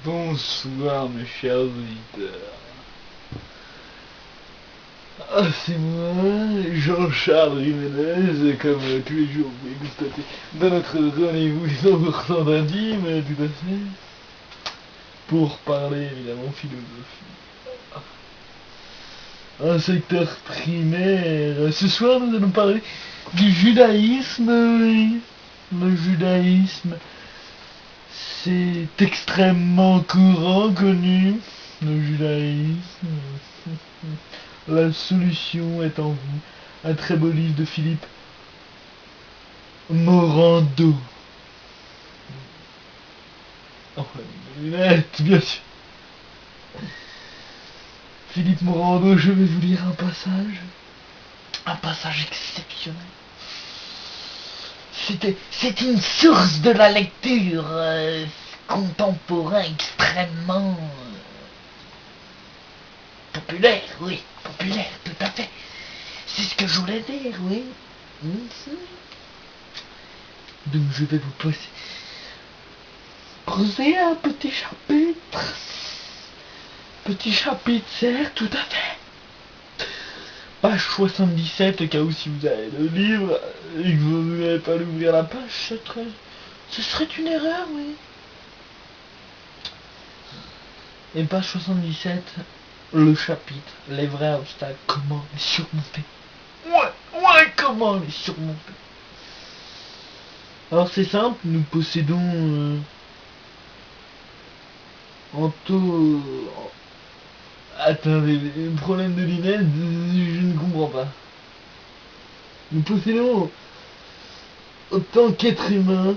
Bonsoir mes chers auditeurs. Ah, c'est moi, Jean-Charles Jiménez, comme tous les jours vous pouvez constater dans notre rendez-vous 100% d'intime, tout à fait, pour parler évidemment philosophie. Un secteur primaire. Ce soir nous allons parler du judaïsme, oui. Le judaïsme, c'est extrêmement courant, connu, le judaïsme. La solution est en vous. Un très beau livre de Philippe Morando. Enfin, mes lunettes, bien sûr. Philippe Morando, je vais vous lire un passage. Un passage exceptionnel. C'est une source de la lecture contemporain extrêmement populaire, oui, populaire, tout à fait. C'est ce que je voulais dire, oui. Donc je vais vous poser un petit chapitre. Petit chapitre, certes, tout à fait. Page 77, au cas où si vous avez le livre et que vous n'avez pas l'ouvrir la page, ce serait une erreur, oui. Et page 77, le chapitre, les vrais obstacles, comment les surmonter. Ouais, comment les surmonter. Alors c'est simple, nous possédons en taux... Attendez, problème de lunettes, je ne comprends pas. Nous possédons, en tant qu'être humain,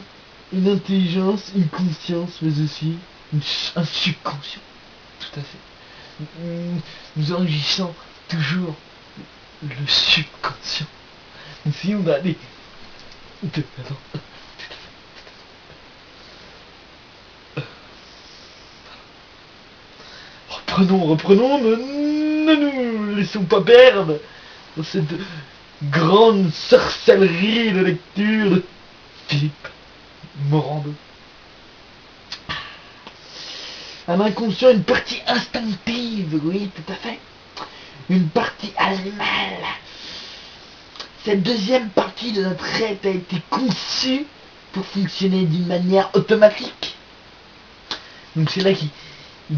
une intelligence, une conscience, mais aussi un subconscient. Tout à fait. Nous enrichissons toujours le subconscient. Nous essayons d'aller... Attends. Reprenons, ne nous laissons pas perdre dans cette grande sorcellerie de lecture de Philippe Morando. Un inconscient, une partie instinctive, oui, tout à fait. Une partie animale. Cette deuxième partie de notre être a été conçue pour fonctionner d'une manière automatique. Donc c'est là qu'il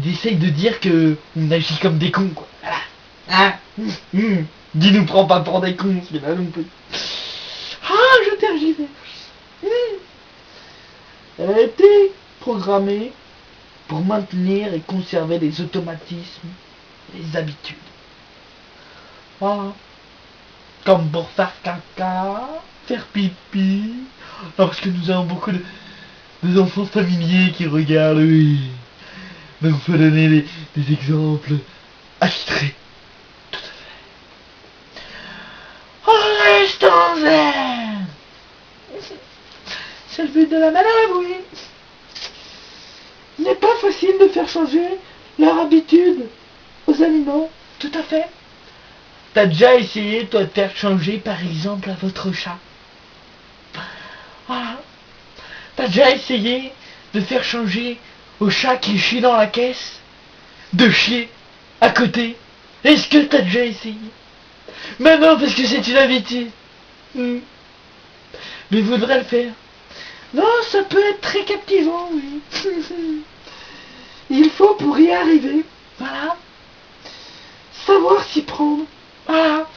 essaye de dire que on agit comme des cons, quoi. Voilà. Hein Dis nous prends pas pour des cons, c'est là non plus. Ah, je tergiverse. Elle a été programmée pour maintenir et conserver les automatismes, les habitudes. Voilà. Comme pour faire caca, faire pipi, lorsque nous avons beaucoup de enfants familiers qui regardent, oui. Donc on peut donner des exemples abstraits. Tout à fait. Oh, restons zen. C'est le but de la manœuvre, oui. Il n'est pas facile de faire changer leur habitude aux animaux. Tout à fait. T'as déjà essayé, toi, de faire changer, par exemple, à votre chat? Voilà. T'as déjà essayé de faire changer au chat qui chie dans la caisse de chier à côté? Est-ce que t'as déjà essayé? Mais non, parce que c'est une habitude. Mais voudrais le faire. Non, ça peut être très captivant, oui. Il faut, pour y arriver, voilà, savoir s'y prendre. Voilà.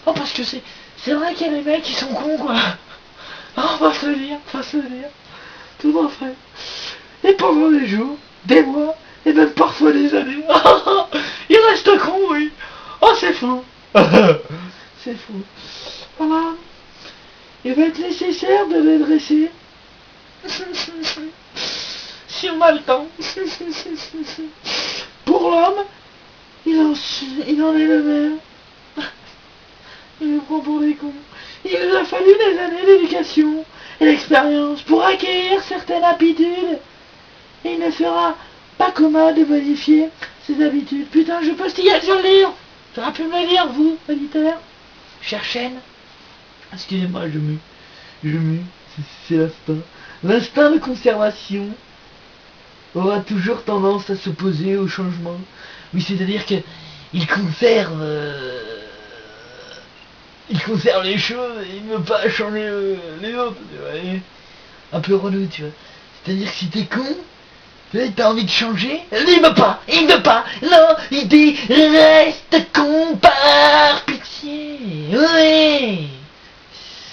Non, parce que c'est vrai qu'il y a des mecs qui sont cons, quoi. Non, on va se le dire, tout à fait. Et pendant des jours, des mois, et même parfois des années, il reste con, oui. Oh, c'est fou. C'est fou. Voilà. Il va être nécessaire de les dresser. Si on a le temps. Pour l'homme, il en est le même. Il nous prend pour des cons. Il nous a fallu des années d'éducation et d'expérience pour acquérir certaines habitudes. Et il ne fera pas commun de modifier ses habitudes. Putain, je postillais sur le livre. Tu aurais pu me le lire, vous, auditeur. Chère chaîne. Excusez-moi, je mue. C'est l'instinct. L'instinct de conservation. aura toujours tendance à s'opposer au changement. Oui, c'est-à-dire que il conserve, il conserve les choses et il ne veut pas changer les autres. Tu vois, et un peu relou, tu vois. C'est-à-dire que si t'es con, t'as envie de changer, il ne veut pas, non, il dit reste con par pitié. Oui,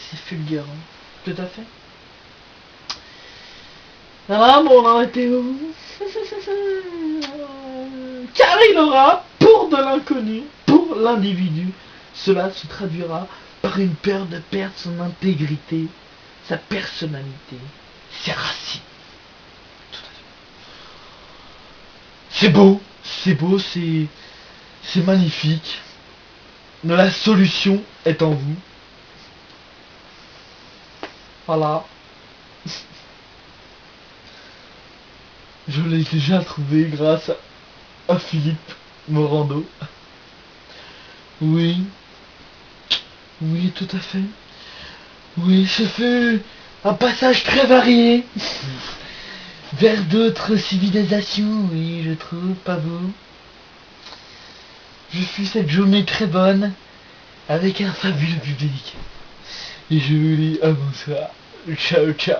c'est fulgurant, tout à fait. Ah bon, on en était où? Car il aura, pour de l'inconnu, pour l'individu, cela se traduira par une peur de perdre son intégrité, sa personnalité, ses racines. C'est beau, c'est magnifique. La solution est en vous. Voilà. Je l'ai déjà trouvé grâce à Philippe Morando. Oui, oui, tout à fait. Oui, ce fut un passage très varié vers d'autres civilisations, oui, je trouve, pas beau. Je fus cette journée très bonne avec un fabuleux public. Et je vous dis à bonsoir. Ciao, ciao.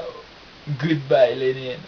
Goodbye, les naines.